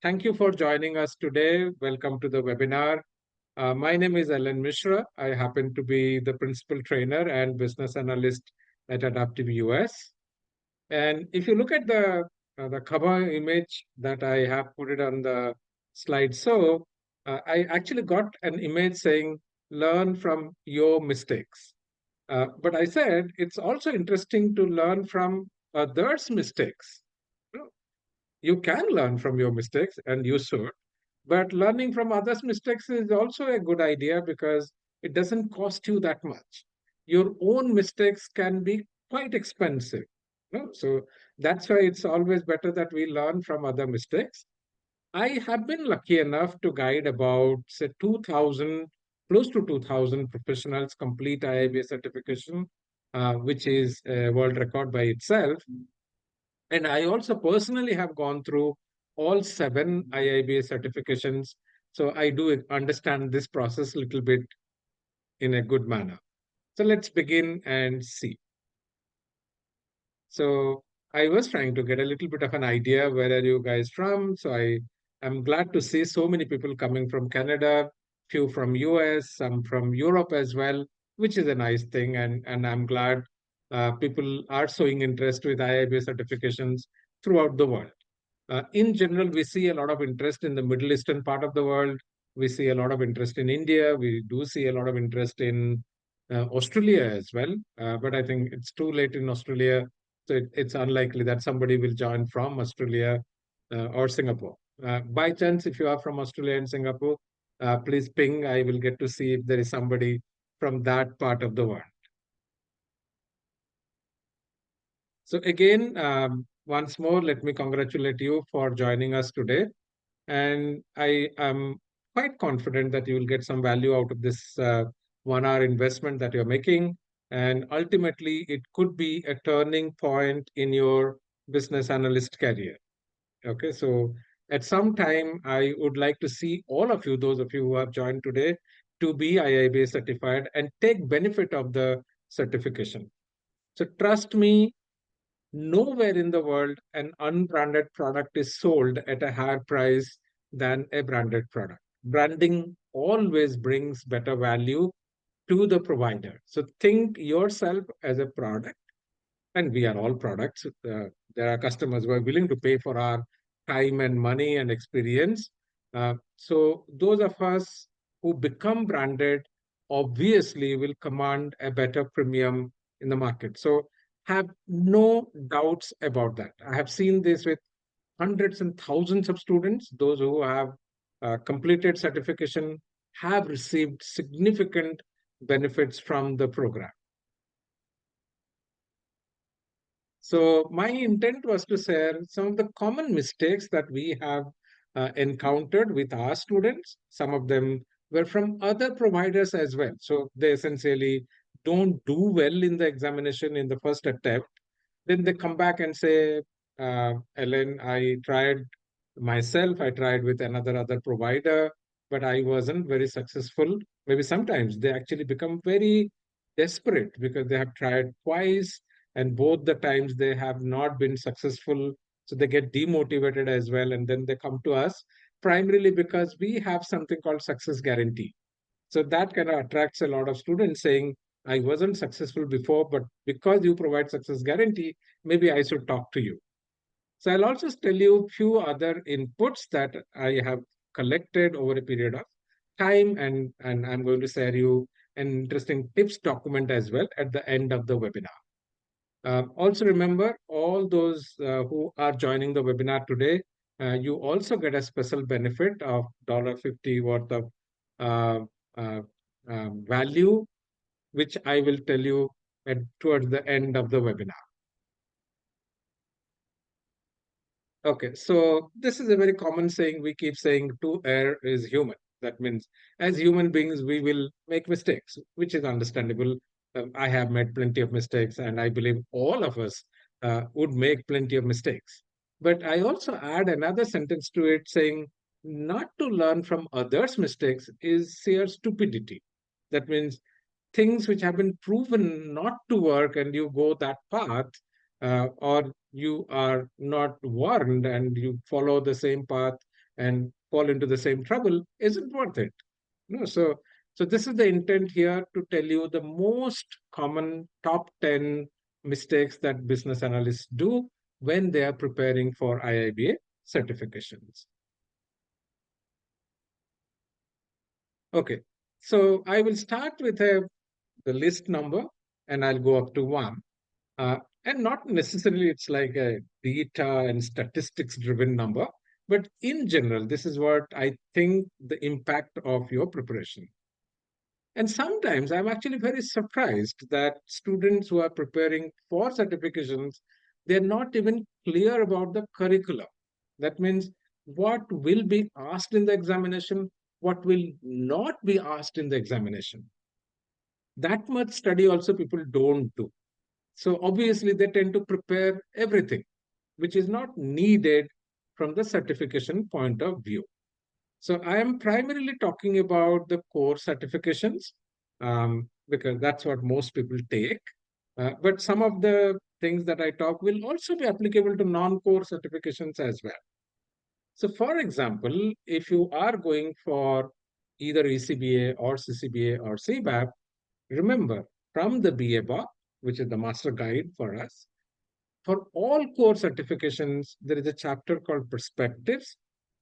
Thank you for joining us today. Welcome to the webinar. My name is Ellen Mishra. I happen to be the principal trainer and business analyst at Adaptive US. And if you look at the cover image that I have put it on the slide, I actually got an image saying, learn from your mistakes. But I said, it's also interesting to learn from others' mistakes. You can learn from your mistakes and you should, but learning from others' mistakes is also a good idea because it doesn't cost you that much. Your own mistakes can be quite expensive. So that's why it's always better that we learn from other mistakes. I have been lucky enough to guide about, say, 2,000, close to 2,000 professionals complete IIBA certification, which is a world record by itself. And I also personally have gone through all 7 IIBA certifications. So I do understand this process a little bit in a good manner. So let's begin and see. So I was trying to get a little bit of an idea, where are you guys from? So I am glad to see so many people coming from Canada, few from US, some from Europe as well, which is a nice thing. And I'm glad people are showing interest with IIBA certifications throughout the world. In general, we see a lot of interest in the Middle Eastern part of the world. We see a lot of interest in India. We do see a lot of interest in Australia as well. But I think it's too late in Australia. So it's unlikely that somebody will join from Australia or Singapore. By chance, if you are from Australia and Singapore, please ping. I will get to see if there is somebody from that part of the world. So again, once more, let me congratulate you for joining us today. And I am quite confident that you will get some value out of this 1 hour investment that you're making. And ultimately, it could be a turning point in your business analyst career. Okay, so at some time, I would like to see all of you, those of you who have joined today, to be IIBA certified and take benefit of the certification. So trust me, nowhere in the world an unbranded product is sold at a higher price than a branded product. Branding always brings better value to the provider. So think yourself as a product, and we are all products. There are customers who are willing to pay for our time and money and experience. So those of us who become branded obviously will command a better premium in the market. So have no doubts about that. I have seen this with hundreds and thousands of students. Those who have completed certification have received significant benefits from the program. So my intent was to share some of the common mistakes that we have encountered with our students. Some of them were from other providers as well. So they essentially don't do well in the examination in the first attempt. Then they come back and say, Ellen, I tried myself, I tried with another other provider, but I wasn't very successful. Maybe sometimes they actually become very desperate because they have tried twice and both the times they have not been successful. So they get demotivated as well. And then they come to us primarily because we have something called success guarantee. So that kind of attracts a lot of students saying, I wasn't successful before, but because you provide success guarantee, maybe I should talk to you. So I'll also tell you a few other inputs that I have collected over a period of time, and I'm going to share you an interesting tips document as well at the end of the webinar. Also remember, all those who are joining the webinar today, you also get a special benefit of $50 worth of uh, uh, value, which I will tell you towards the end of the webinar. Okay, so this is a very common saying. We keep saying to err is human. That means as human beings, we will make mistakes, which is understandable. I have made plenty of mistakes, and I believe all of us would make plenty of mistakes. But I also add another sentence to it saying not to learn from others' mistakes is sheer stupidity. That means things which have been proven not to work and you go that path, or you are not warned and you follow the same path and fall into the same trouble isn't worth it. So this is the intent here to tell you the most common top 10 mistakes that business analysts do when they are preparing for IIBA certifications. Okay, so I will start with the list number and I'll go up to one. Uh, and not necessarily it's like a data and statistics driven number, but in general, this is what I think the impact of your preparation. And sometimes I'm actually very surprised that students who are preparing for certifications, they're not even clear about the curriculum. That means what will be asked in the examination, what will not be asked in the examination. That much study also people don't do. So obviously they tend to prepare everything, which is not needed from the certification point of view. So I am primarily talking about the core certifications because that's what most people take. But some of the things that I talk will also be applicable to non-core certifications as well. So for example, if you are going for either ecba or ccba or cbap, remember from the BABOK, which is the master guide for us, for all core certifications, there is a chapter called Perspectives,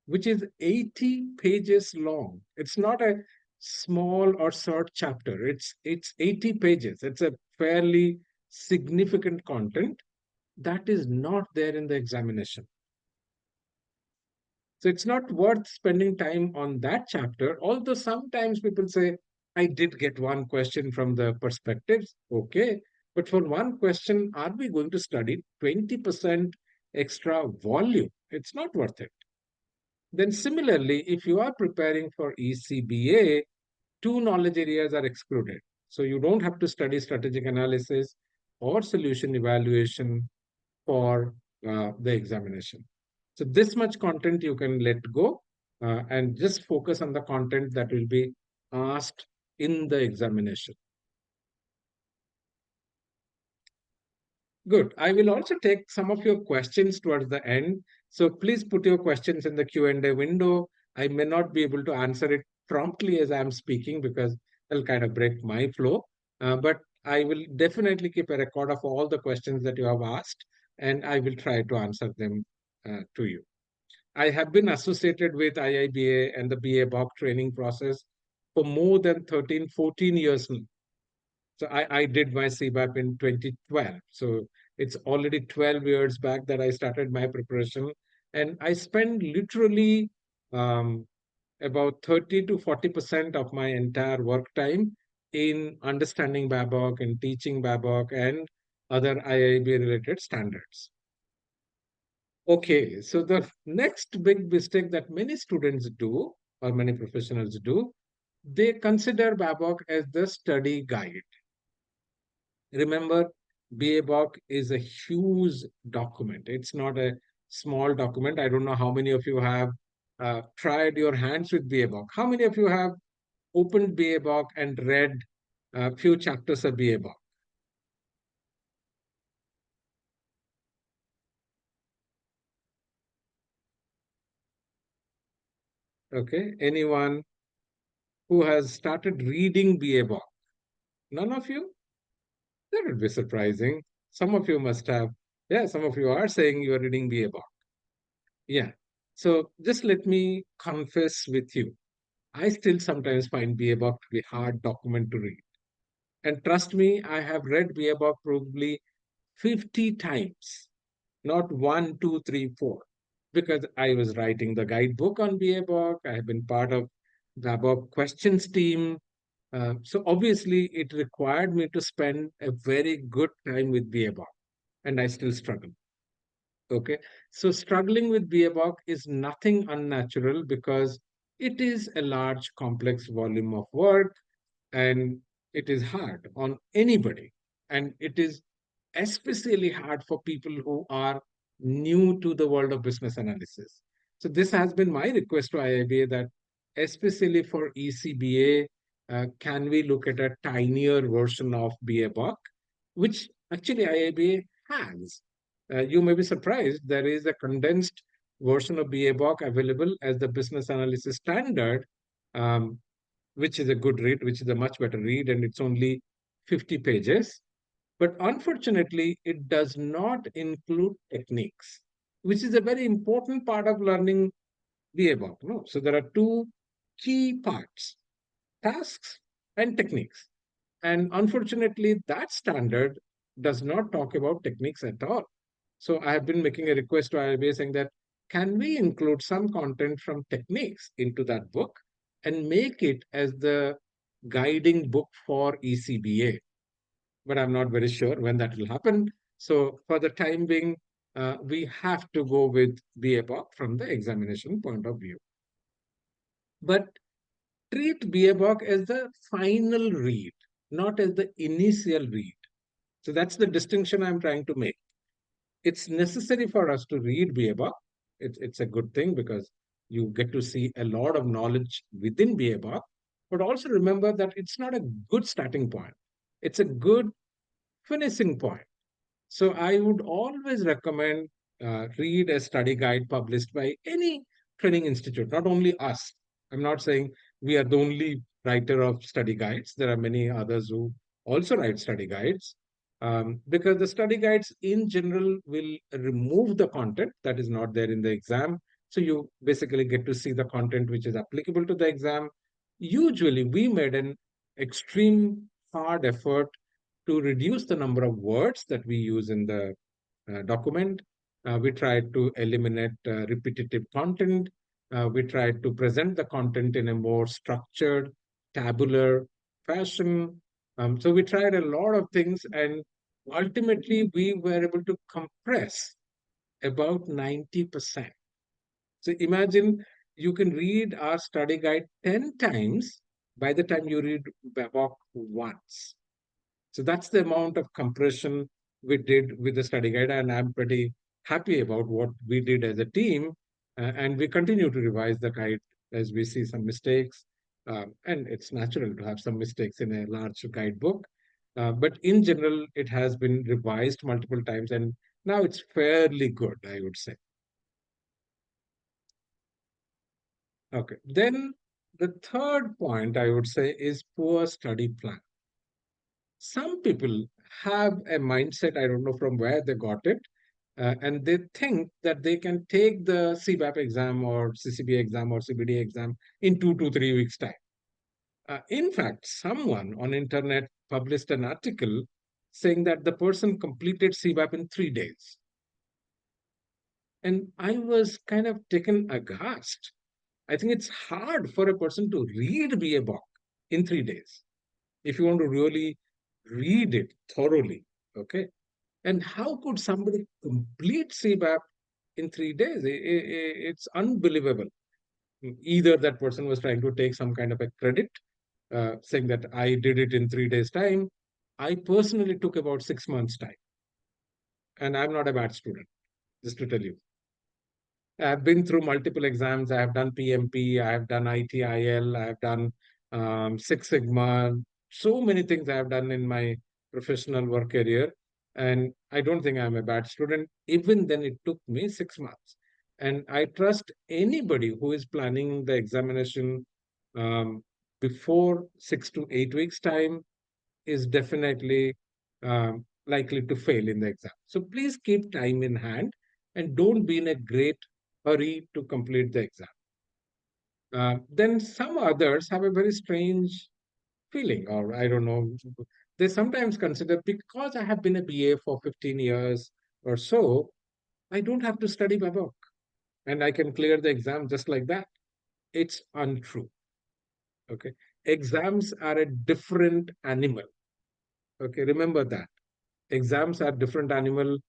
which is 80 pages long. It's not a small or short chapter. It's 80 pages. It's a fairly significant content that is not there in the examination. So it's not worth spending time on that chapter. Although sometimes people say, I did get one question from the perspectives. Okay. But for one question, are we going to study 20% extra volume? It's not worth it. Then similarly, if you are preparing for ecba, two knowledge areas are excluded. So you don't have to study strategic analysis or solution evaluation for the examination. So this much content you can let go and just focus on the content that will be asked in the examination. Good. I will also take some of your questions towards the end. So please put your questions in the Q&A window. I may not be able to answer it promptly as I'm speaking because it'll kind of break my flow. But I will definitely keep a record of all the questions that you have asked, and I will try to answer them to you. I have been associated with IIBA and the BABOK training process for more than 13, 14 years now. So I did my cbap in 2012. So it's already 12 years back that I started my preparation. And I spend literally um, about 30 to 40% of my entire work time in understanding BABOK and teaching BABOK and other IIB related standards. Okay, so the next big mistake that many students do or many professionals do, they consider BABOK as the study guide. Remember, BABOK is a huge document. It's not a small document. I don't know how many of you have tried your hands with BABOK. How many of you have opened BABOK and read a few chapters of BABOK? Okay, anyone who has started reading BABOK? None of you? That would be surprising. Some of you must have. Yeah, some of you are saying you are reading BABOK. Yeah. So just let me confess with you. I still sometimes find BABOK to be a hard document to read. And trust me, I have read BABOK probably 50 times, not one, two, three, four, because I was writing the guidebook on BABOK. I have been part of BABOK questions team. So obviously, it required me to spend a very good time with BABOK, and I still struggle. Okay, so struggling with BABOK is nothing unnatural because it is a large, complex volume of work and it is hard on anybody. And it is especially hard for people who are new to the world of business analysis. So this has been my request to IIBA that especially for ecba, can we look at a tinier version of BABOK, which actually IIBA has. You may be surprised, there is a condensed version of BABOK available as the business analysis standard, um, which is a good read, which is a much better read, and it's only 50 pages. But unfortunately, it does not include techniques, which is a very important part of learning BABOK. No? So there are two key parts: tasks and techniques. And unfortunately, that standard does not talk about techniques at all. So I have been making a request to IIBA saying that can we include some content from techniques into that book and make it as the guiding book for ecba? But I'm not very sure when that will happen. So for the time being, we have to go with BABOK from the examination point of view. But treat BABOK as the final read, not as the initial read. So that's the distinction I'm trying to make. It's necessary for us to read BABOK. It's a good thing because you get to see a lot of knowledge within BABOK. But also remember that it's not a good starting point. It's a good finishing point. So I would always recommend read a study guide published by any training institute, not only us. I'm not saying we are the only writer of study guides. There are many others who also write study guides, because the study guides in general will remove the content that is not there in the exam. So you basically get to see the content which is applicable to the exam. Usually, we made an extreme hard effort to reduce the number of words that we use in the document. We tried to eliminate repetitive content. We tried to present the content in a more structured, tabular fashion. So we tried a lot of things, and ultimately we were able to compress about 90%. So imagine you can read our study guide 10 times by the time you read BABOK once. So that's the amount of compression we did with the study guide, and I'm pretty happy about what we did as a team. And we continue to revise the guide as we see some mistakes. And it's natural to have some mistakes in a large guidebook. But in general, it has been revised multiple times, and now it's fairly good, I would say. Okay. Then the third point I would say is poor study plan. Some people have a mindset, I don't know from where they got it, and they think that they can take the cbap exam or ccba exam or cbd exam in 2 to 3 weeks time. In fact, someone on internet published an article saying that the person completed cbap in 3 days, and I was kind of taken aghast. I think it's hard for a person to read BABOK in 3 days if you want to really read it thoroughly. Okay. And how could somebody complete CBAP in 3 days? It's unbelievable. Either that person was trying to take some kind of a credit, saying that I did it in 3 days' time. I personally took about 6 months' time, and I'm not a bad student, just to tell you. I've been through multiple exams. I have done PMP, I have done ITIL, I have done Six Sigma. So many things I have done in my professional work career. And I don't think I'm a bad student. Even then, it took me 6 months. And I trust anybody who is planning the examination um, before 6 to 8 weeks' time is definitely likely to fail in the exam. So please keep time in hand and don't be in a great hurry to complete the exam. Then some others have a very strange feeling, or I don't know. They sometimes consider because I have been a BA for 15 years or so, I don't have to study my book and I can clear the exam just like that. It's untrue. Okay. Exams are a different animal. Okay. Remember that. Exams are different animal.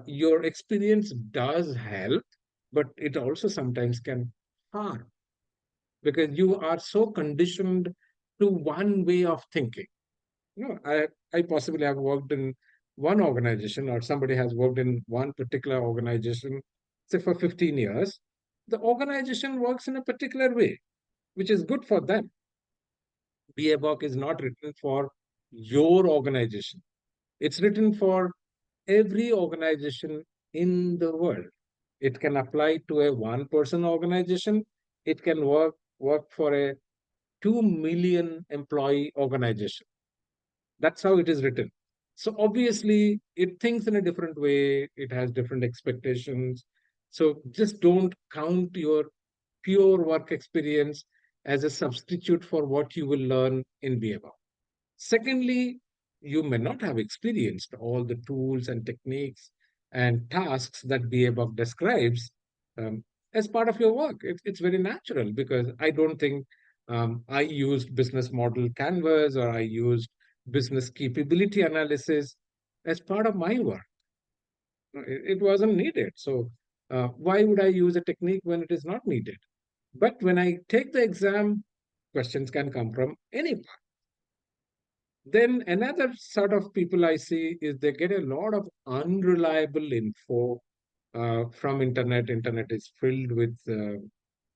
Your experience does help, but it also sometimes can harm because you are so conditioned to one way of thinking. I possibly have worked in one organization, or somebody has worked in one particular organization, say for 15 years. The organization works in a particular way, which is good for them. BABOK is not written for your organization. It's written for every organization in the world. It can apply to a one-person organization. It can work for a 2 million employee organization. That's how it is written. So obviously, it thinks in a different way. It has different expectations. So just don't count your pure work experience as a substitute for what you will learn in BABOK. Secondly, you may not have experienced all the tools and techniques and tasks that BABOK describes um, as part of your work. It's very natural because I don't think I used business model canvas or I used business capability analysis as part of my work. It wasn't needed. So why would I use a technique when it is not needed? But when I take the exam, questions can come from any. Then another sort of people I see is they get a lot of unreliable info from internet. Internet is filled with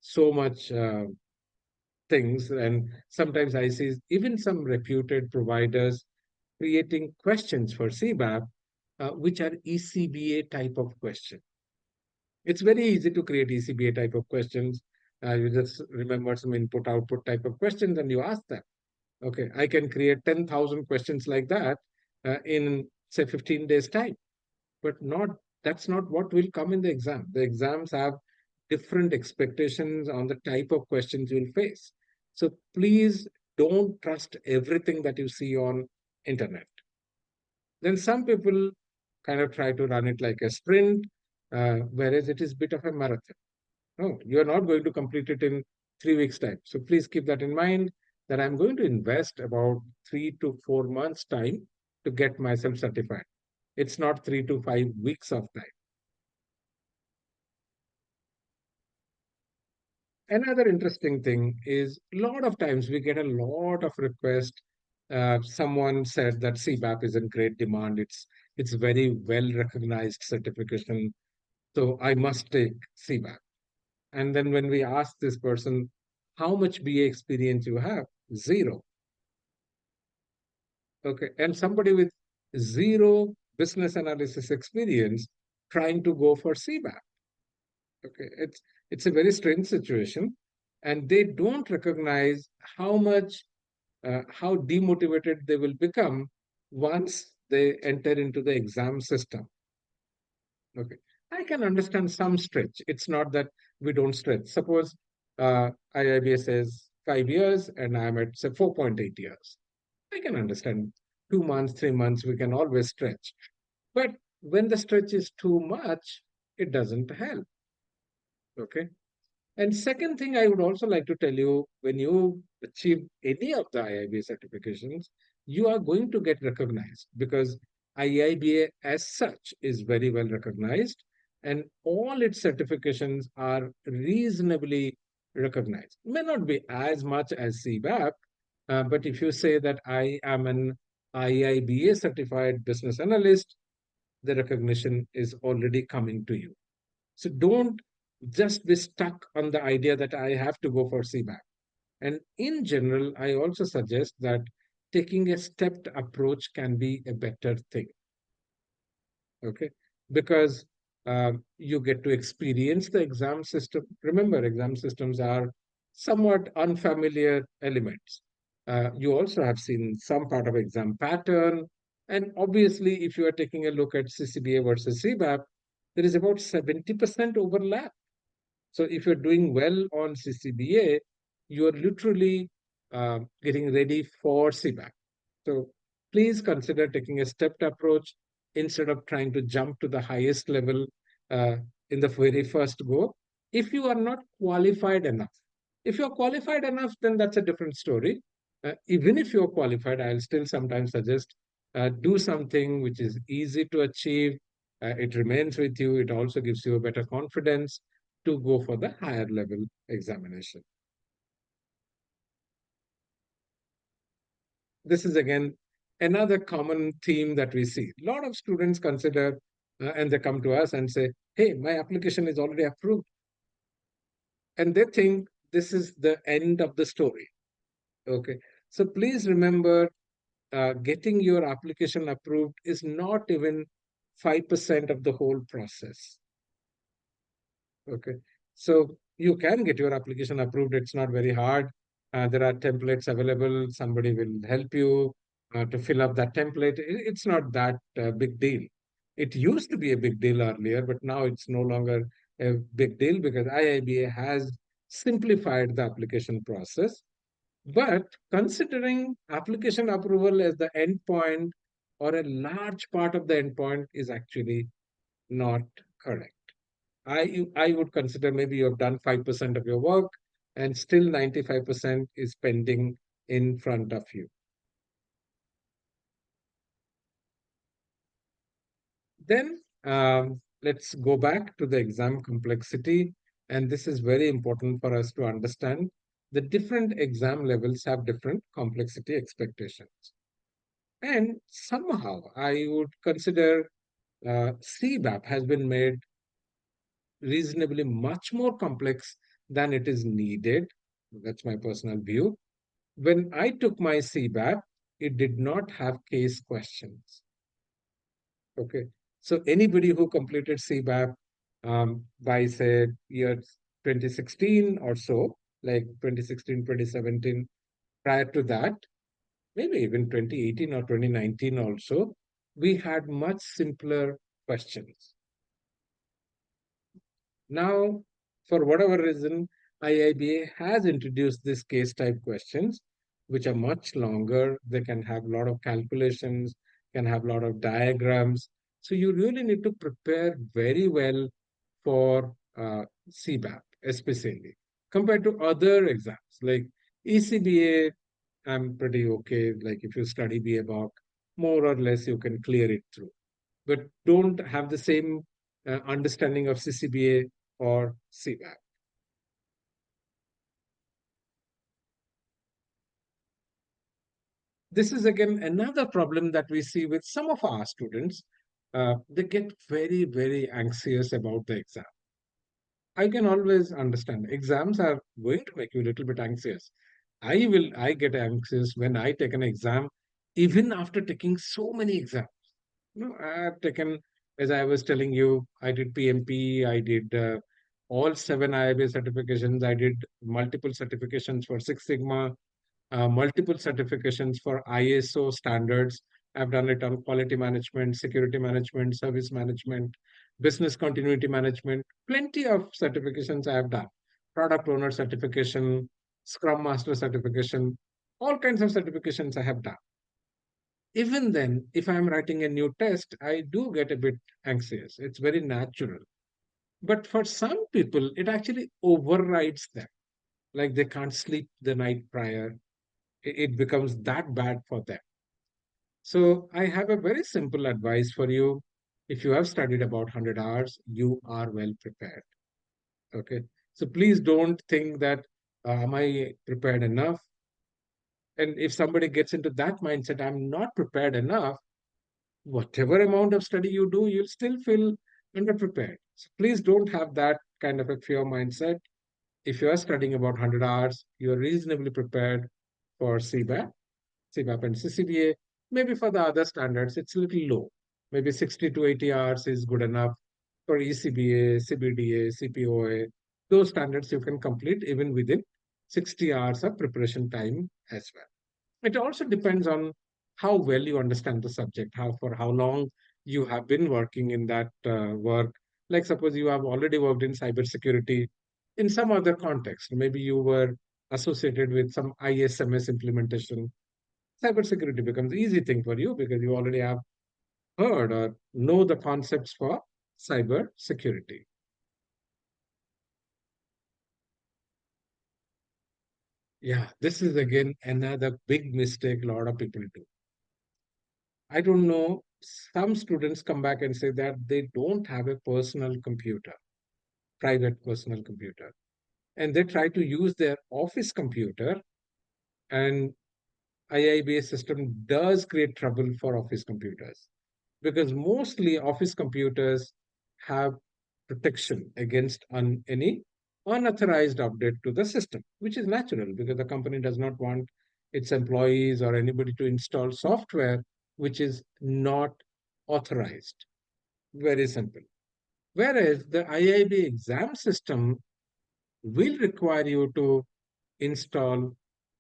so much things, and sometimes I see even some reputed providers creating questions for cbap, which are ecba type of question. It's very easy to create ecba type of questions. You just remember some input output type of questions and you ask them. Okay, I can create 10,000 questions like that in, say, 15 days' time. But not that's not what will come in the exam. The exams have different expectations on the type of questions you'll face. So please don't trust everything that you see on internet. Then some people kind of try to run it like a sprint, whereas it is a bit of a marathon. No, you're not going to complete it in 3 weeks' time. So please keep that in mind that I'm going to invest about 3 to 4 months' time to get myself certified. It's not 3 to 5 weeks of time. Another interesting thing is a lot of times we get a lot of requests. Someone said that cbap is in great demand. It's very well recognized certification. So I must take cbap. And then when we ask this person, how much BA experience you have? Zero. Okay. And somebody with zero business analysis experience trying to go for cbap. Okay. It's a very strange situation. And they don't recognize how demotivated they will become once they enter into the exam system. Okay. I can understand some stretch. It's not that we don't stretch. Suppose IIBA says 5 years and I'm at, say, 4.8 years. I can understand 2 months, 3 months, we can always stretch. But when the stretch is too much, it doesn't help. Okay. And second thing I would also like to tell you, when you achieve any of the IIBA certifications, you are going to get recognized because IIBA as such is very well recognized and all its certifications are reasonably recognized. May not be as much as cbap, but if you say that I am an IIBA certified business analyst, the recognition is already coming to you. So don't just be stuck on the idea that I have to go for cbap. And in general, I also suggest that taking a stepped approach can be a better thing. Okay, because you get to experience the exam system. Remember, exam systems are somewhat unfamiliar elements. You also have seen some part of exam pattern. And obviously, if you are taking a look at ccba versus cbap, there is about 70% overlap. So if you're doing well on CCBA, you're literally getting ready for cbap. So please consider taking a stepped approach instead of trying to jump to the highest level uh, in the very first go. If you are not qualified enough, if you're qualified enough, then that's a different story. Even if you're qualified, I'll still sometimes suggest do something which is easy to achieve. It remains with you. It also gives you a better confidence to go for the higher level examination. This is again another common theme that we see. A lot of students consider and they come to us and say, hey, my application is already approved. And they think this is the end of the story. Okay. So please remember, getting your application approved is not even 5% of the whole process. Okay. So you can get your application approved. It's not very hard. There are templates available. Somebody will help you to fill up that template. It's not that big deal. It used to be a big deal earlier, but now it's no longer a big deal because IIBA has simplified the application process. But considering application approval as the endpoint or a large part of the endpoint is actually not correct. I would consider maybe you have done 5% of your work and still 95% is pending in front of you. Then let's go back to the exam complexity. And this is very important for us to understand. The different exam levels have different complexity expectations. And somehow I would consider cbap has been made reasonably much more complex than it is needed. That's my personal view. When I took my cbap, it did not have case questions. Okay. So anybody who completed cbap by say year 2016 or so, like 2016, 2017, prior to that, maybe even 2018 or 2019 also, we had much simpler questions. Now, for whatever reason, IIBA has introduced these case type questions, which are much longer. They can have a lot of calculations, can have a lot of diagrams. So you really need to prepare very well for cbap, especially compared to other exams like ecba. I'm pretty okay. Like if you study BABOK, more or less you can clear it through, but don't have the same understanding of CCBA or cbap. This is again another problem that we see with some of our students. They get very, very anxious about the exam. I can always understand exams are going to make you a little bit anxious. I get anxious when I take an exam, even after taking so many exams. I've taken, as I was telling you, I did PMP, I did all seven IIBA certifications, I did multiple certifications for Six Sigma, multiple certifications for ISO standards. I've done it on quality management, security management, service management, business continuity management. Plenty of certifications I have done. Product owner certification, Scrum Master certification, all kinds of certifications I have done. Even then, if I'm writing a new test, I do get a bit anxious. It's very natural. But for some people, it actually overrides them. Like they can't sleep the night prior. It becomes that bad for them. So I have a very simple advice for you. If you have studied about 100 hours, you are well prepared. Okay. So please don't think that, am I prepared enough? And if somebody gets into that mindset, I'm not prepared enough, whatever amount of study you do, you'll still feel underprepared. So please don't have that kind of a fear mindset. If you are studying about 100 hours, you're reasonably prepared for cbap and ccba. Maybe for the other standards, it's a little low. Maybe 60 to 80 hours is good enough for ecba, cbda, cpoa. Those standards you can complete even within 60 hours of preparation time as well. It also depends on how well you understand the subject, how for how long you have been working in that work. Like suppose you have already worked in cybersecurity in some other context. Maybe you were associated with some ISMS implementation. Cybersecurity becomes easy thing for you because you already have heard or know the concepts for cyber security. Yeah, this is again another big mistake a lot of people do. I don't know. Some students come back and say that they don't have a personal computer, private personal computer, and they try to use their office computer. And IIBA system does create trouble for office computers because mostly office computers have protection against any unauthorized update to the system, which is natural because the company does not want its employees or anybody to install software which is not authorized. Very simple. Whereas the IIB exam system will require you to install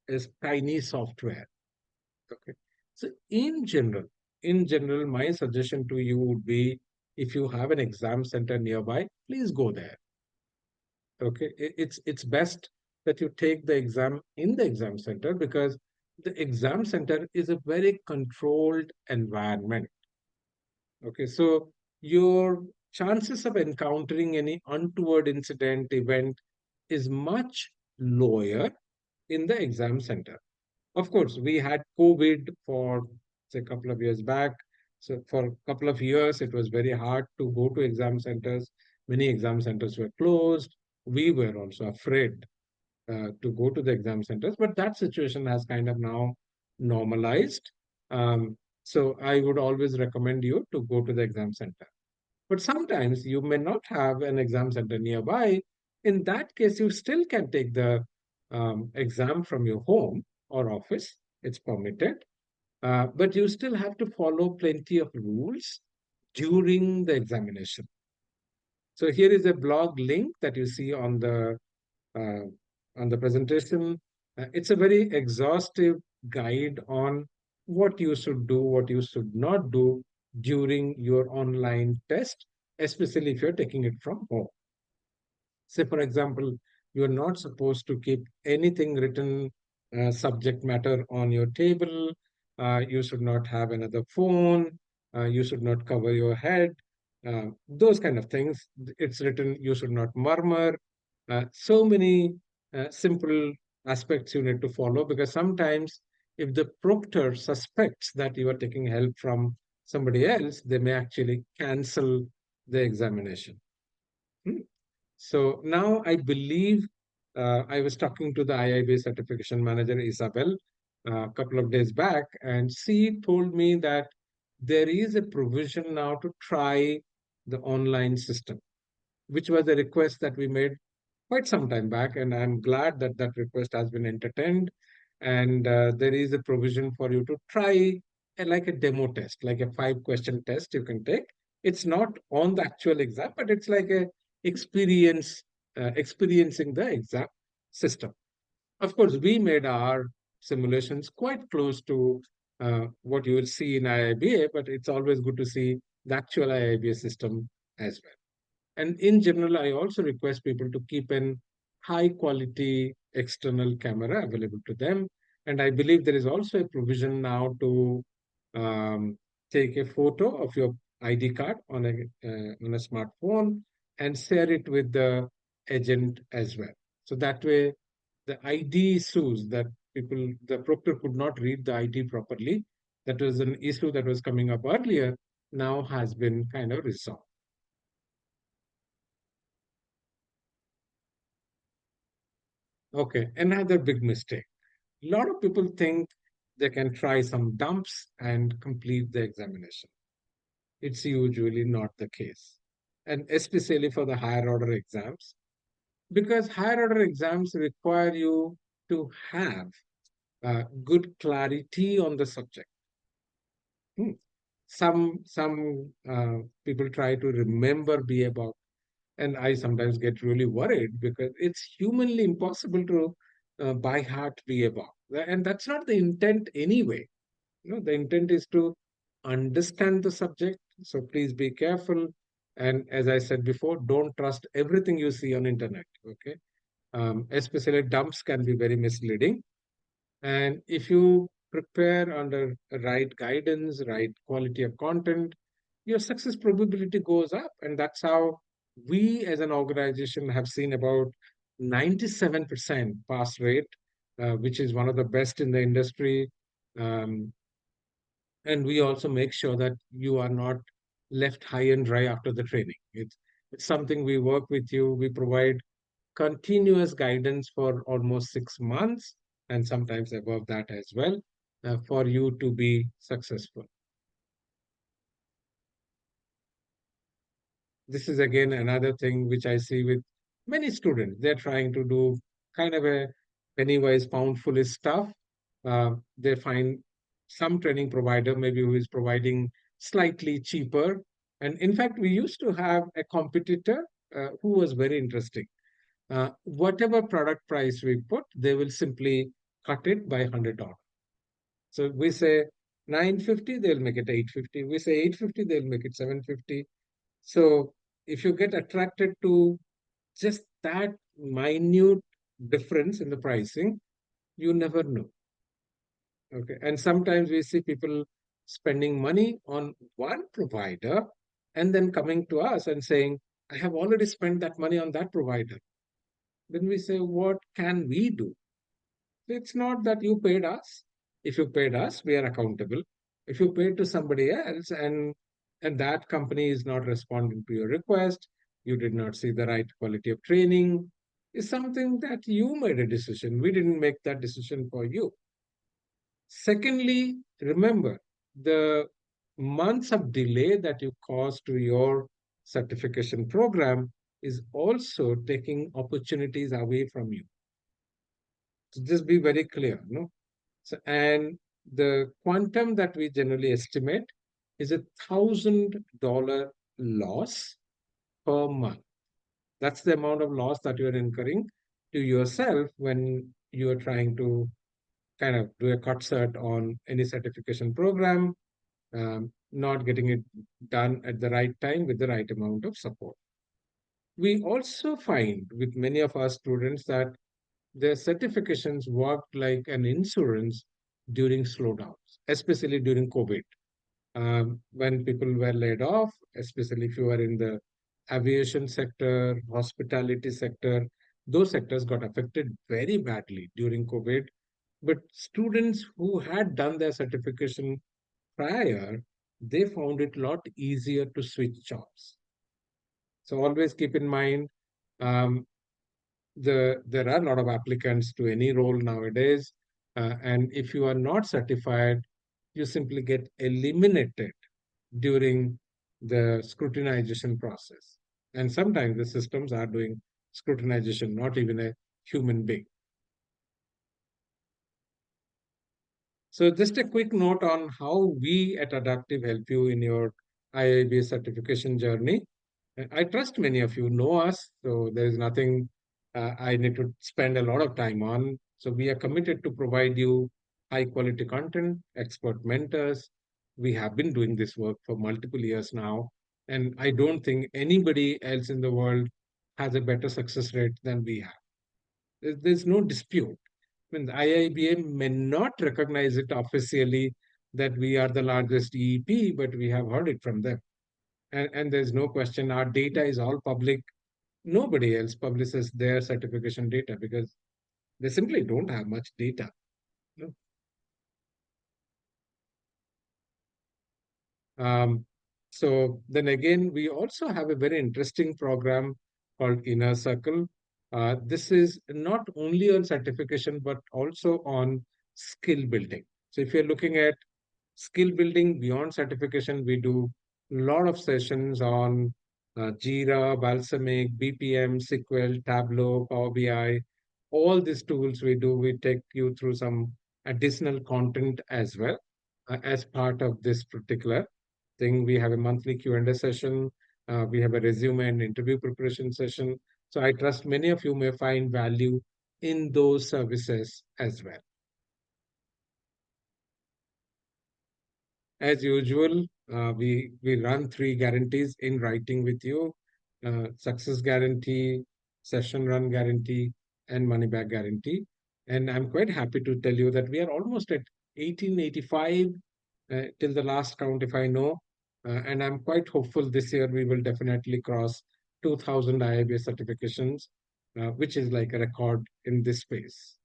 a tiny software. Okay. So in general, my suggestion to you would be, if you have an exam center nearby, please go there. Okay. It's best that you take the exam in the exam center, because the exam center is a very controlled environment. Okay. So your chances of encountering any untoward incident event is much lower in the exam center. Of course, we had COVID for, say, a couple of years back. So for a couple of years, it was very hard to go to exam centers. Many exam centers were closed. We were also afraid to go to the exam centers, but that situation has kind of now normalized. So I would always recommend you to go to the exam center. But sometimes you may not have an exam center nearby. In that case, you still can take the exam from your home or office. It's permitted. But you still have to follow plenty of rules during the examination. So here is a blog link that you see uh, on the presentation. It's a very exhaustive guide on what you should do, what you should not do during your online test, especially if you're taking it from home. Say, for example, you're not supposed to keep anything written, subject matter on your table. You should not have another phone. You should not cover your head. Those kind of things. It's written, you should not murmur. So many simple aspects you need to follow, because sometimes if the proctor suspects that you are taking help from somebody else, they may actually cancel the examination. Hmm. So now I believe I was talking to the IIBA certification manager, Isabel, a couple of days back, and she told me that there is a provision now to try the online system, which was a request that we made quite some time back, and I'm glad that that request has been entertained. And there is a provision for you to try like a demo test, like a 5-question test you can take. It's not on the actual exam, but it's like a experiencing the exam system. Of course, we made our simulations quite close to what you will see in IIBA, but it's always good to see the actual IIBA system as well. And in general, I also request people to keep an high quality external camera available to them. And I believe there is also a provision now to um, take a photo of your ID card on a smartphone and share it with the agent as well. So that way, the ID issues that the proctor could not read the ID properly, that was an issue that was coming up earlier, now has been kind of resolved. Okay, another big mistake. A lot of people think they can try some dumps and complete the examination. It's usually not the case. And especially for the higher order exams, because higher order exams require you to have good clarity on the subject. Hmm. Some people try to remember BABOK, and I sometimes get really worried because it's humanly impossible to by heart BABOK, and that's not the intent anyway. The intent is to understand the subject. So please be careful. And as I said before, don't trust everything you see on internet. Okay, especially dumps can be very misleading. And if you prepare under right guidance, right quality of content, your success probability goes up. And that's how we as an organization have seen about 97% pass rate, which is one of the best in the industry. Um, and we also make sure that you are not left high and dry after the training. It's something we work with you. We provide continuous guidance for almost 6 months and sometimes above that as well, for you to be successful. This is again another thing which I see with many students. They're trying to do kind of a penny wise pound foolish stuff. They find some training provider maybe who is providing slightly cheaper, And in fact, we used to have a competitor who was very interesting. Whatever product price we put, they will simply cut it by $100. So we say 950, they'll make it 850. We say 850, they'll make it 750. So if you get attracted to just that minute difference in the pricing, you never know. Okay. And sometimes we see people spending money on one provider and then coming to us and saying, I have already spent that money on that provider. Then we say, what can we do? It's not that you paid us. If you paid us, we are accountable. If you paid to somebody else and that company is not responding to your request, you did not see the right quality of training, is something that you made a decision. We didn't make that decision for you. Secondly, remember the months of delay that you cause to your certification program is also taking opportunities away from you. So just be very clear, no? So, and the quantum that we generally estimate is $1,000 loss per month. That's the amount of loss that you're incurring to yourself when you are trying to kind of do a cut cert on any certification program, not getting it done at the right time with the right amount of support. We also find with many of our students that their certifications worked like an insurance during slowdowns, especially during COVID. When people were laid off, especially if you were in the aviation sector, hospitality sector, those sectors got affected very badly during COVID. But students who had done their certification prior, they found it a lot easier to switch jobs. So always keep in mind, um, there are a lot of applicants to any role nowadays, and if you are not certified, you simply get eliminated during the scrutinization process. And sometimes the systems are doing scrutinization, not even a human being. So just a quick note on how we at Adaptive help you in your IIBA certification journey. I trust many of you know us, so there is nothing I need to spend a lot of time on. So we are committed to provide you high quality content, expert mentors. We have been doing this work for multiple years now, and I don't think anybody else in the world has a better success rate than we have. There's no dispute. I mean, the IIBA may not recognize it officially that we are the largest EEP, but we have heard it from them. And there's no question our data is all public. Nobody else publishes their certification data because they simply don't have much data. No? Um, so then again, we also have a very interesting program called Inner Circle. This is not only on certification, but also on skill building. So if you're looking at skill building beyond certification, we do a lot of sessions on Jira, Balsamic, BPM, SQL, Tableau, Power BI. All these tools we do, we take you through some additional content as well as part of this particular thing. We have a monthly Q&A session. We have a resume and interview preparation session. So I trust many of you may find value in those services as well. As usual, we run three guarantees in writing with you: success guarantee, session run guarantee, and money back guarantee. And I'm quite happy to tell you that we are almost at 1885 till the last count, if I know. And I'm quite hopeful this year we will definitely cross 2000 IIBA certifications, which is like a record in this space.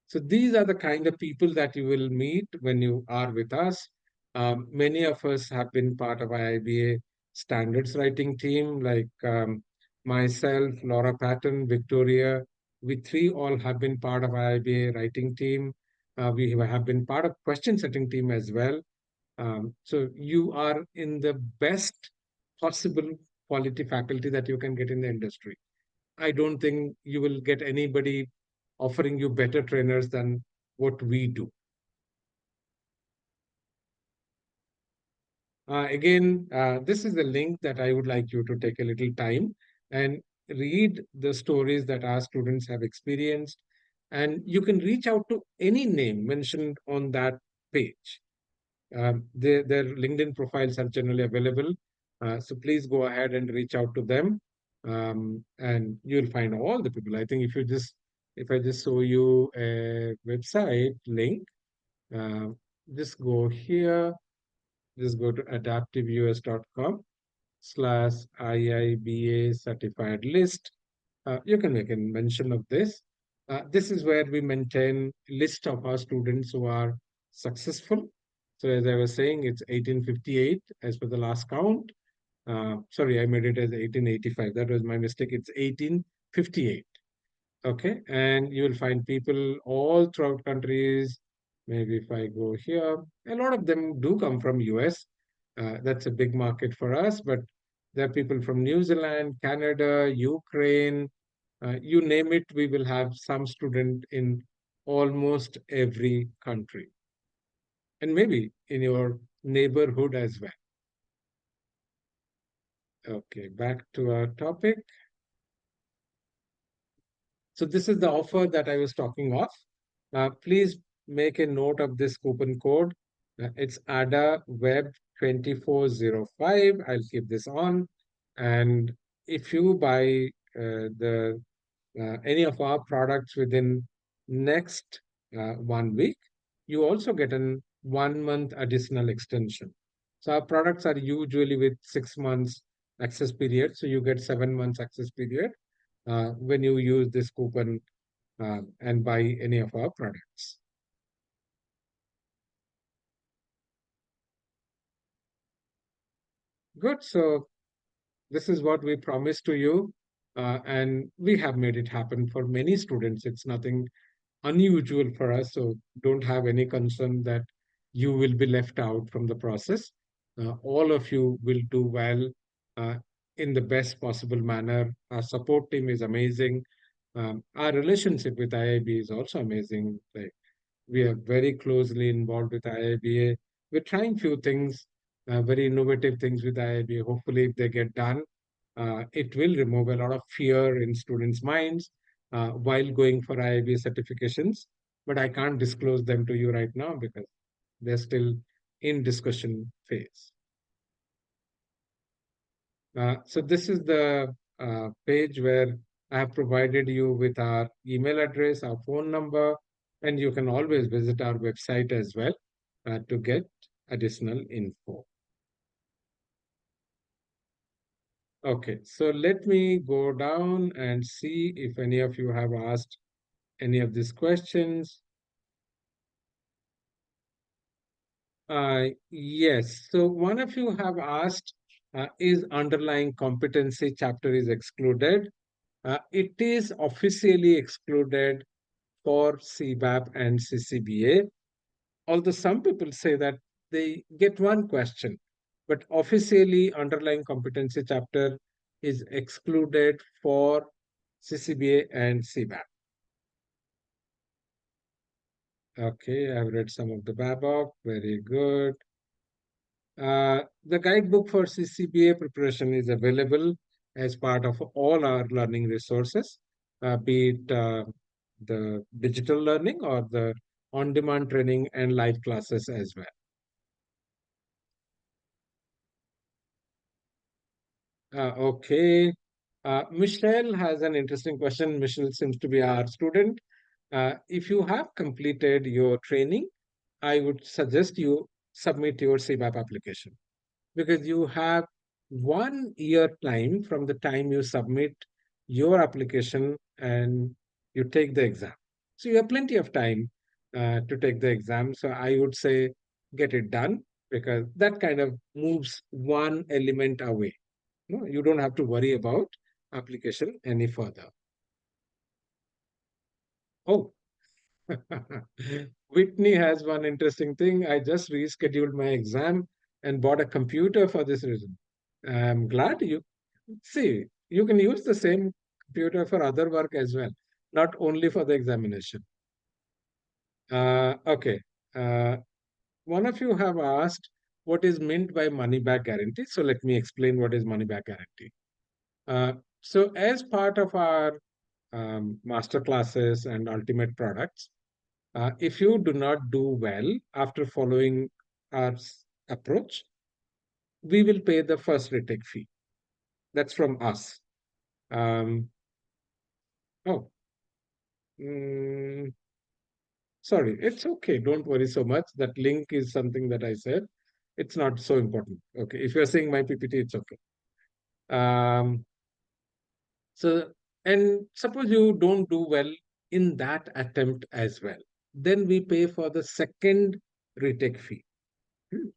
So these are the kind of people that you will meet when you are with us. Many of us have been part of IIBA standards writing team, like myself, Laura Patton, Victoria. We three all have been part of IIBA writing team. We have been part of question setting team as well. So you are in the best possible quality faculty that you can get in the industry. I don't think you will get anybody offering you better trainers than what we do. Again, this is the link that I would like you to take a little time and read the stories that our students have experienced. And you can reach out to any name mentioned on that page. Their LinkedIn profiles are generally available. So please go ahead and reach out to them. And you'll find all the people. I think if I just show you a website link, uh, just go here, just go to adaptiveus.com/IIBA certified list. You can make a mention of this. This is where we maintain list of our students who are successful. So as I was saying, it's 1858 as per the last count. Sorry, I made it as 1885. That was my mistake. It's 1858. Okay, and you will find people all throughout countries. Maybe if I go here, a lot of them do come from US. That's a big market for us, but there are people from New Zealand, Canada, Ukraine, you name it, we will have some student in almost every country, and maybe in your neighborhood as well. Okay, back to our topic. So this is the offer that I was talking of. Please make a note of this coupon code. It's ADA Web 2405. I'll keep this on. And if you buy the any of our products within next 1 week, you also get an 1 month additional extension. So our products are usually with 6 months access period. So you get 7 months access period when you use this coupon and buy any of our products. Good. So this is what we promised to you, and we have made it happen for many students. It's nothing unusual for us, so don't have any concern that you will be left out from the process. All of you will do well uh, in the best possible manner. Our support team is amazing. Our relationship with IIB is also amazing. Like, we are very closely involved with IIBA. We're trying few things, very innovative things with IIBA. Hopefully, if they get done, it will remove a lot of fear in students' minds while going for IIBA certifications. But I can't disclose them to you right now because they're still in discussion phase. So this is the page where I have provided you with our email address, our phone number, and you can always visit our website as well to get additional info. Okay, so let me go down and see if any of you have asked any of these questions. Yes, so one of you have asked, is underlying competency chapter is excluded? It is officially excluded for cbap and ccba, although some people say that they get one question, but officially underlying competency chapter is excluded for ccba and cbap. Okay, I've read some of the babok, very good. The guidebook for ccba preparation is available as part of all our learning resources, be it the digital learning or the on-demand training and live classes as well. Okay. Michelle has an interesting question. Michelle seems to be our student. If you have completed your training, I would suggest you submit your cbap application because you have 1 year time from the time you submit your application and you take the exam. So you have plenty of time to take the exam. So I would say get it done because that kind of moves one element away. No, you don't have to worry about application any further. Oh, Whitney has one interesting thing. I just rescheduled my exam and bought a computer for this reason. I'm glad you see you can use the same computer for other work as well, not only for the examination. Okay. Uh, one of you have asked, what is meant by money back guarantee. So let me explain what is money back guarantee. Uh, so as part of our master classes and ultimate products, if you do not do well after following our approach, we will pay the first retake fee. That's from us. Um, oh, mm, sorry, it's okay. Don't worry so much. That link is something that I said. It's not so important. Okay, if you're seeing my PPT, it's okay. Um, so, and suppose you don't do well in that attempt as well, then we pay for the second retake fee. Hmm.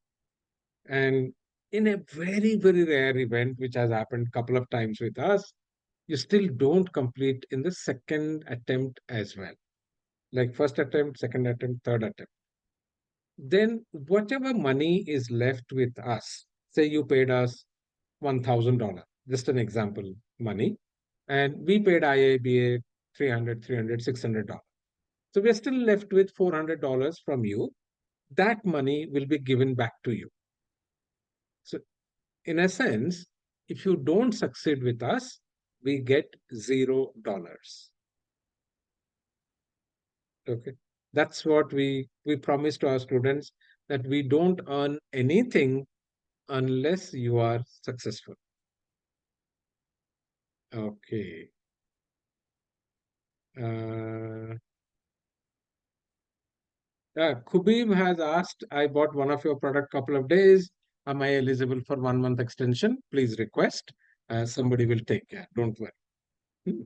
And in a very, very rare event, which has happened a couple of times with us, you still don't complete in the second attempt as well. Like first attempt, second attempt, third attempt. Then whatever money is left with us, say you paid us $1,000, just an example money, and we paid IIBA 300, $600. So we're still left with $400 from you. That money will be given back to you. So in a sense, if you don't succeed with us, we get $0. Okay. That's what we promise to our students, that we don't earn anything unless you are successful. Okay. Uh, Kubib has asked, I bought one of your product couple of days. Am I eligible for 1 month extension? Please request. Somebody will take care. Don't worry. Hmm.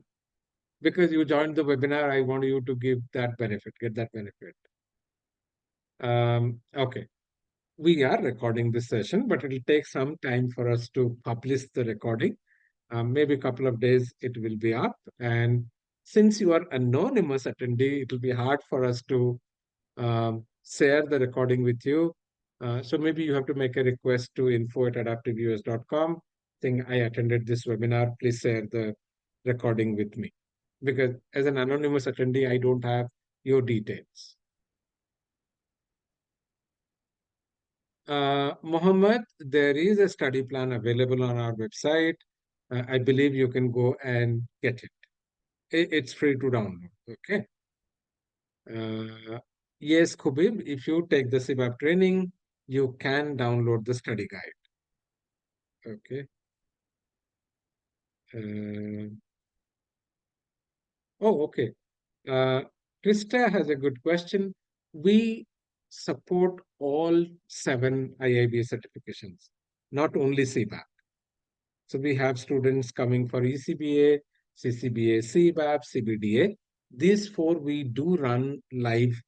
Because you joined the webinar, I want you to give that benefit, get that benefit. Okay. We are recording this session, but it will take some time for us to publish the recording. Maybe a couple of days it will be up. And since you are anonymous attendee, it will be hard for us to share the recording with you. So maybe you have to make a request to info@adaptiveus.com, saying I attended this webinar, please share the recording with me. Because as an anonymous attendee, I don't have your details. Mohammed, there is a study plan available on our website. I believe you can go and get it. It's free to download. Okay. Yes, Khubib, if you take the cbap training, you can download the study guide. Okay. Uh, oh, okay. Uh, Krista has a good question. We support all 7 IIBA certifications, not only cbap. So we have students coming for ecba, ccba, cbap, cbda. These 4 we do run live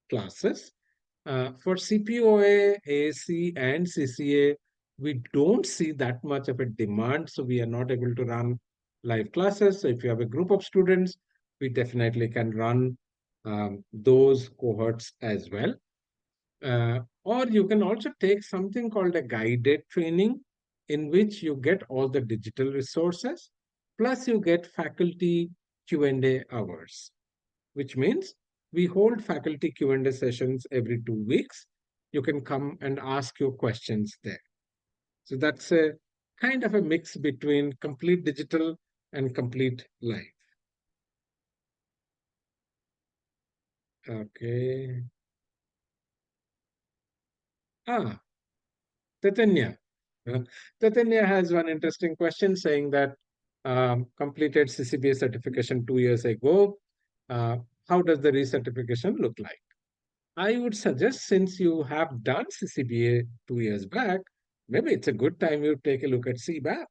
classes. For CPOA, AC, and CCA, we don't see that much of a demand, so we are not able to run live classes. So if you have a group of students, we definitely can run those cohorts as well. Or you can also take something called a guided training, in which you get all the digital resources, plus you get faculty Q&A hours, which means we hold faculty Q&A sessions every 2 weeks. You can come and ask your questions there. So that's a kind of a mix between complete digital and complete live. Okay. Ah, Tatanya. Tatanya has one interesting question saying that completed CCBA certification 2 years ago. Uh, how does the recertification look like? I would suggest, since you have done CCBA 2 years back, maybe it's a good time you take a look at cbap.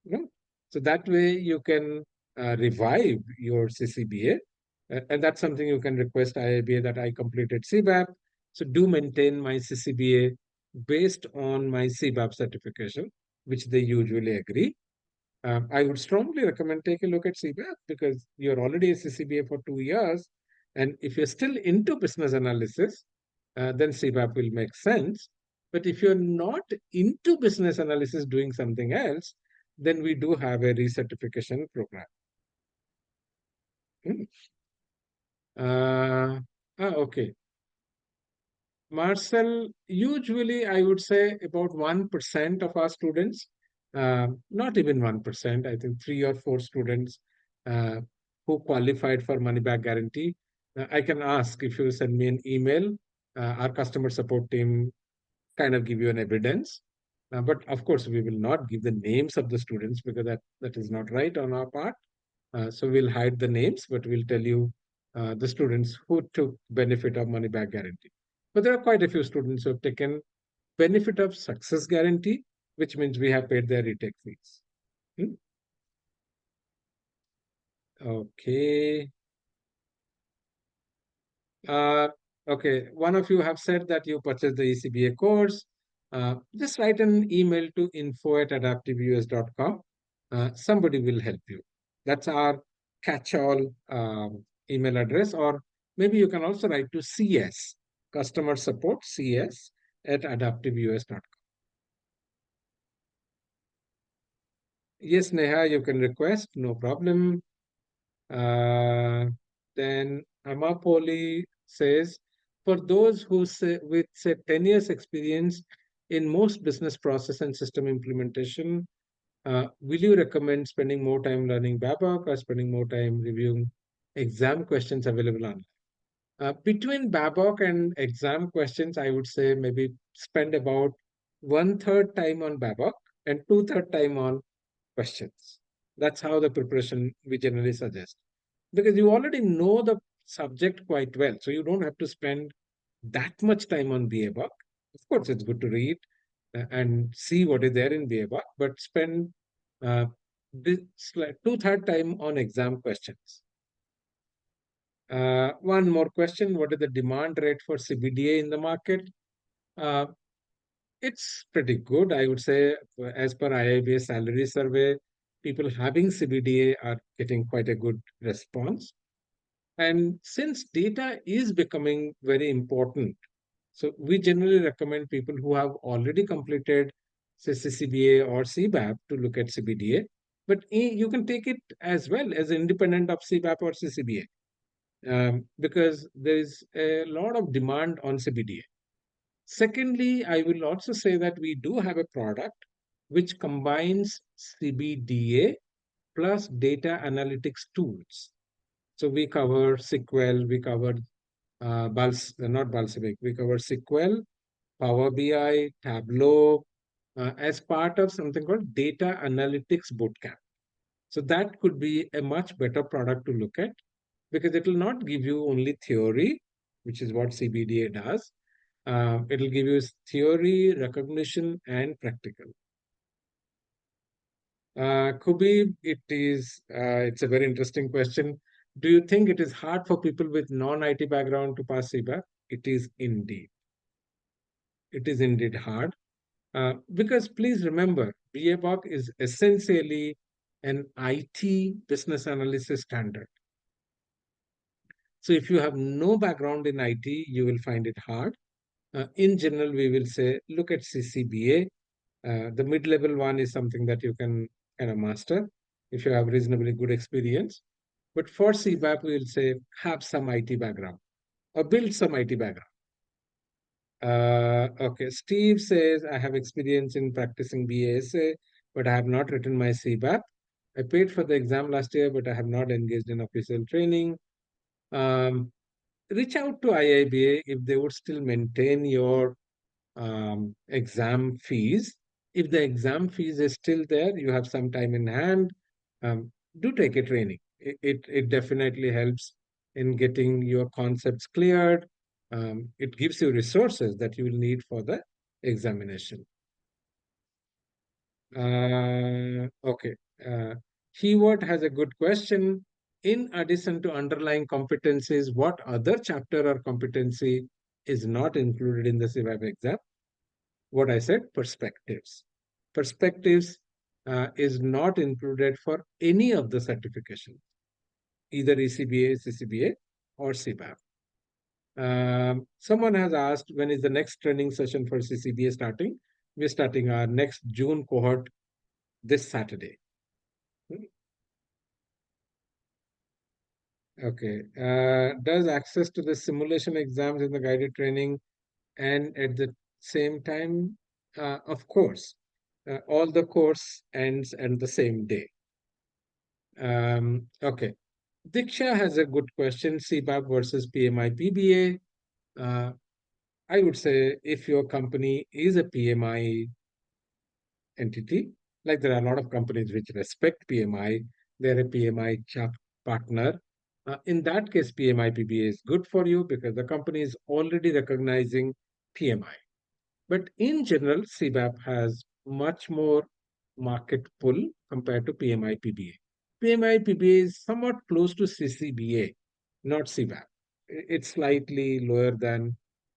You know? So that way you can revive your CCBA. And that's something you can request IIBA, that I completed cbap. So do maintain my CCBA based on my cbap certification, which they usually agree. I would strongly recommend take a look at cbap, because you're already a CCBA for 2 years. And if you're still into business analysis, then cbap will make sense. But if you're not into business analysis, doing something else, then we do have a recertification program. Hmm. Okay. Marcel, usually I would say about 1% of our students, not even 1%, I think 3 or 4 students uh, who qualified for money back guarantee. I can ask if you send me an email, our customer support team kind of give you an evidence. But of course, we will not give the names of the students because that is not right on our part. So we'll hide the names, but we'll tell you the students who took benefit of money back guarantee. But there are quite a few students who have taken benefit of success guarantee, which means we have paid their retake fees. Hmm? Okay. Uh, okay, one of you have said that you purchased the ecba course. Just write an email to info@adaptiveus.com. Somebody will help you. That's our catch-all email address, or maybe you can also write to CS, customer support CS at adaptiveus.com. Yes, Neha, you can request, no problem. Uh, then Amapoli says, for those who say with say 10 years experience in most business process and system implementation, will you recommend spending more time learning BABOK or spending more time reviewing exam questions available online? Between BABOK and exam questions, I would say maybe spend about 1/3 time on BABOK and 2/3 time on questions. That's how the preparation we generally suggest, because you already know the subject quite well. So you don't have to spend that much time on BABOK. Of course, it's good to read and see what is there in BABOK, but spend uh, this 2/3 time on exam questions. One more question. What is the demand rate for CBDA in the market? Uh, it's pretty good. I would say, as per IIBA salary survey, people having CBDA are getting quite a good response. And since data is becoming very important, so we generally recommend people who have already completed, say, ccba or cbap to look at CBDA. But you can take it as well as independent of cbap or ccba, because there is a lot of demand on CBDA. Secondly, I will also say that we do have a product which combines CBDA plus data analytics tools. So we cover SQL, we cover not Balsamic, we cover SQL, Power BI, Tableau, as part of something called Data Analytics Bootcamp. So that could be a much better product to look at, because it will not give you only theory, which is what CBDA does. It'll give you theory, recognition, and practical. Kubib, it's a very interesting question. Do you think it is hard for people with non-IT background to pass CBAP? It is indeed. It is indeed hard. Because please remember, BABOK is essentially an IT business analysis standard. So if you have no background in IT, you will find it hard. In general, we will say, look at CCBA. The mid-level one is something that you can kind of master if you have reasonably good experience. But for CBAP, we will say, have some IT background or build some IT background. Okay, Steve says, I have experience in practicing BASA, but I have not written my CBAP. I paid for the exam last year, but I have not engaged in official training. Um, Reach out to IIBA if they would still maintain your exam fees. If the exam fees is still there, you have some time in hand, do take a training. It definitely helps in getting your concepts cleared. It gives you resources that you will need for the examination. Okay. Uh, Keyword has a good question. In addition to underlying competencies, what other chapter or competency is not included in the CVAP exam? What I said, perspectives. Perspectives is not included for any of the certifications, either ECBA, CCBA, or CBAP. Someone has asked, when is the next training session for CCBA starting? We're starting our next June cohort this Saturday. Okay. Does access to the simulation exams in the guided training and at the same time, of course, all the course ends at the same day. Okay. Diksha has a good question, cbap versus pmi pba. I would say if your company is a pmi entity. Like there are a lot of companies which respect PMI, they're a PMI partner. In that case, PMI PBA is good for you because the company is already recognizing PMI. But in general, cbap has much more market pull compared to PMI PBA. PMI PBA is somewhat close to ccba, not cbap. It's slightly lower than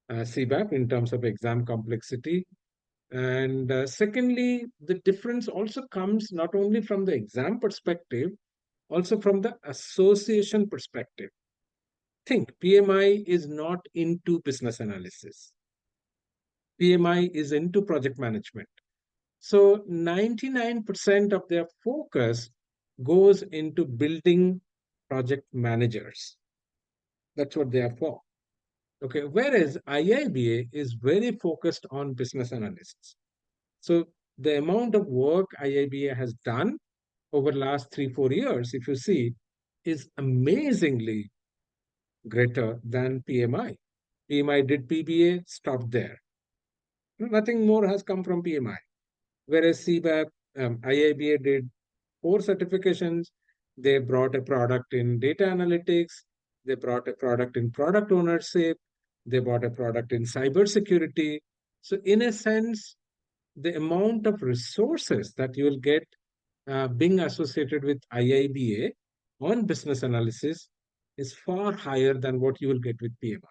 cbap in terms of exam complexity, and secondly, the difference also comes not only from the exam perspective, also from the association perspective. Think PMI is not into business analysis, PMI is into project management. So 99% of their focus goes into building project managers. That's what they are for. Okay, whereas IIBA is very focused on business analysts. So the amount of work IIBA has done over the last 3-4 years, if you see, is amazingly greater than PMI. PMI did PBA, stopped there. Nothing more has come from PMI. Whereas CBAP, IIBA did 4 certifications. They brought a product in data analytics. They brought a product in product ownership. They brought a product in cybersecurity. So in a sense, the amount of resources that you will get being associated with IIBA on business analysis is far higher than what you will get with PMI.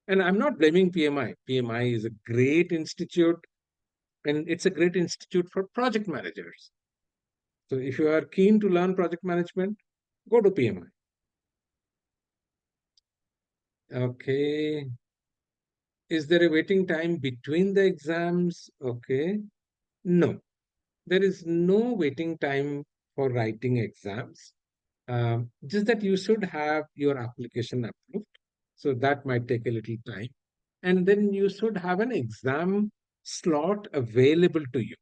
And I'm not blaming PMI. PMI is a great institute, and it's a great institute for project managers. So if you are keen to learn project management, go to PMI. Okay. Is there a waiting time between the exams? Okay. No, there is no waiting time for writing exams. Just that you should have your application approved. So that might take a little time. And then you should have an exam slot available to you.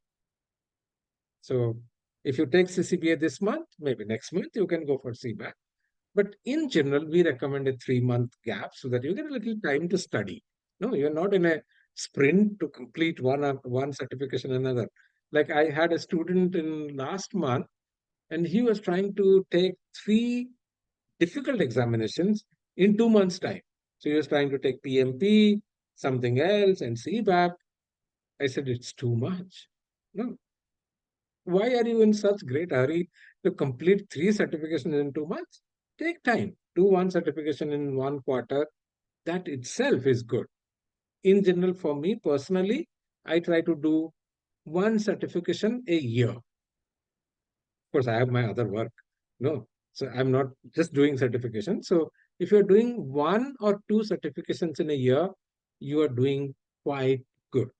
So if you take CCBA this month, maybe next month you can go for CBAP. But in general, we recommend a 3-month gap so that you get a little time to study. No, you're not in a sprint to complete one certification another. Like I had a student in last month, and he was trying to take 3 difficult examinations in 2 months' time. So he was trying to take PMP, something else, and cbap. I said, it's too much. No, why are you in such great hurry to complete 3 certifications in 2 months? Take time. Do one certification in 1 quarter. That itself is good. In general, for me personally, I try to do one certification a year. Of course, I have my other work. No, so I'm not just doing certification. So if you're doing 1 or 2 certifications in a year, you are doing quite good.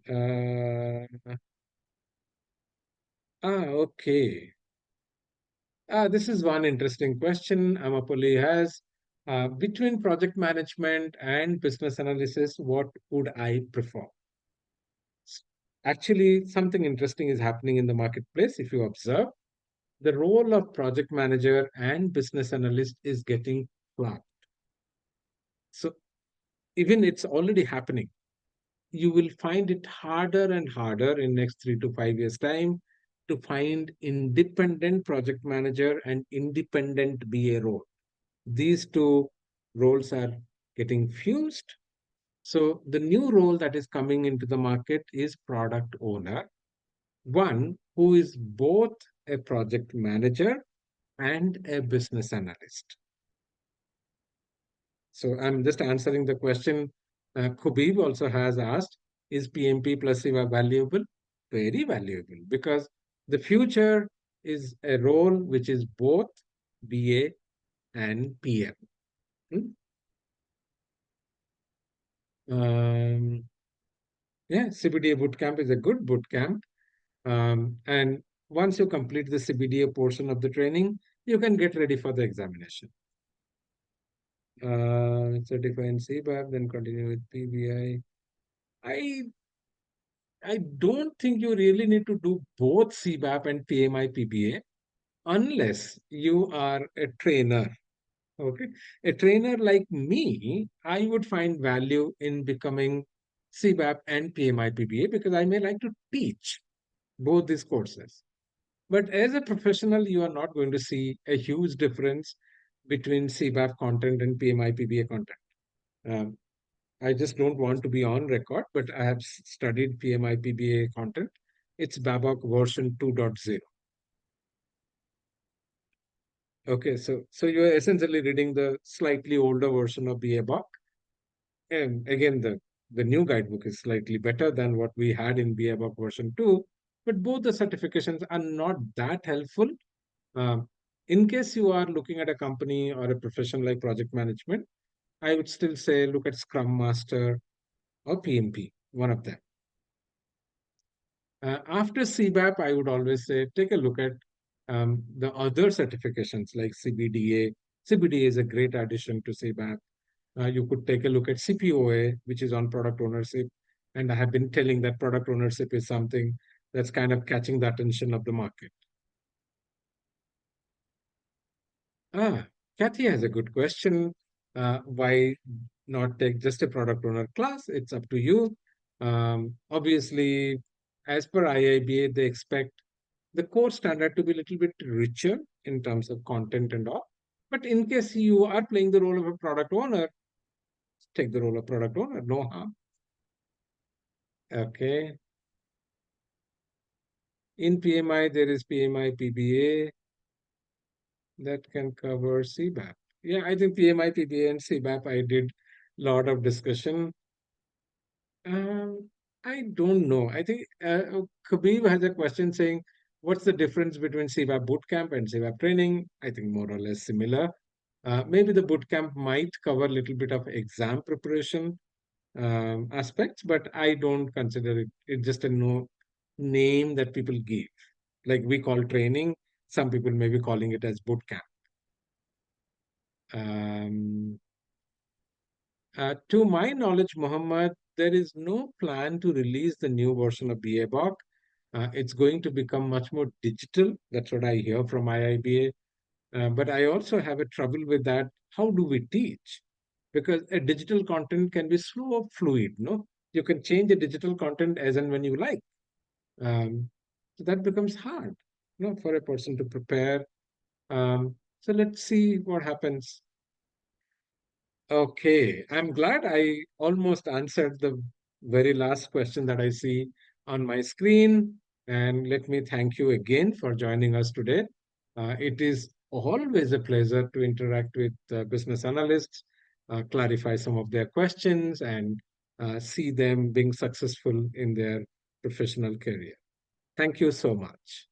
Uh, okay. This is one interesting question Amapoli has. Between project management and business analysis, what would I prefer? Actually, something interesting is happening in the marketplace. If you observe, the role of project manager and business analyst is getting flat. So even it's already happening. You will find it harder and harder in next 3 to 5 years time to find independent project manager and independent BA role. These two roles are getting fused. So the new role that is coming into the market is product owner, one who is both a project manager and a business analyst. So I'm just answering the question. Khubib also has asked, is PMP plus CIVA valuable? Very valuable, because the future is a role which is both BA and PM. Hmm? Yeah, CBDA bootcamp is a good bootcamp. And once you complete the CBDA portion of the training, you can get ready for the examination. Certify in cbap, then continue with pbi. I don't think you really need to do both cbap and pmi pba unless you are a trainer. Okay. A trainer like me, I would find value in becoming CBAP and PMI PBA because I may like to teach both these courses. But as a professional, you are not going to see a huge difference between CBAP content and PMI PBA content. Um, I just don't want to be on record, but I have studied PMI PBA content. It's BABOK version 2.0. Okay, so you're essentially reading the slightly older version of BABOK. And again, the new guidebook is slightly better than what we had in BABOK version 2, but both the certifications are not that helpful. Um, in case you are looking at a company or a profession like project management, I would still say look at Scrum Master or PMP, one of them. After CBAP, I would always say take a look at the other certifications like CBDA. CBDA is a great addition to CBAP. You could take a look at CPOA, which is on product ownership. And I have been telling that product ownership is something that's kind of catching the attention of the market. Ah, Kathy has a good question. Why not take just a product owner class? It's up to you. Obviously, as per IIBA, they expect the core standard to be a little bit richer in terms of content and all. But in case you are playing the role of a product owner, take the role of product owner, no harm. Okay. In PMI, there is PMI PBA that can cover cbap. Yeah, I think PMI PBA and cbap, I did a lot of discussion. Um, I don't know. I think Khabib has a question saying, what's the difference between cbap bootcamp and cbap training? I think more or less similar. Maybe the bootcamp might cover a little bit of exam preparation aspects, but I don't consider it. It's just a no name that people give. Like we call training, some people may be calling it as boot camp. Um, to my knowledge, Muhammad, there is no plan to release the new version of BABOK. It's going to become much more digital. That's what I hear from IIBA. But I also have a trouble with that. How do we teach? Because a digital content can be so fluid, no? You can change the digital content as and when you like. So that becomes hard, for a person to prepare. So let's see what happens. Okay, I'm glad I almost answered the very last question that I see on my screen. And let me thank you again for joining us today. It is always a pleasure to interact with business analysts, clarify some of their questions, and see them being successful in their professional career. Thank you so much.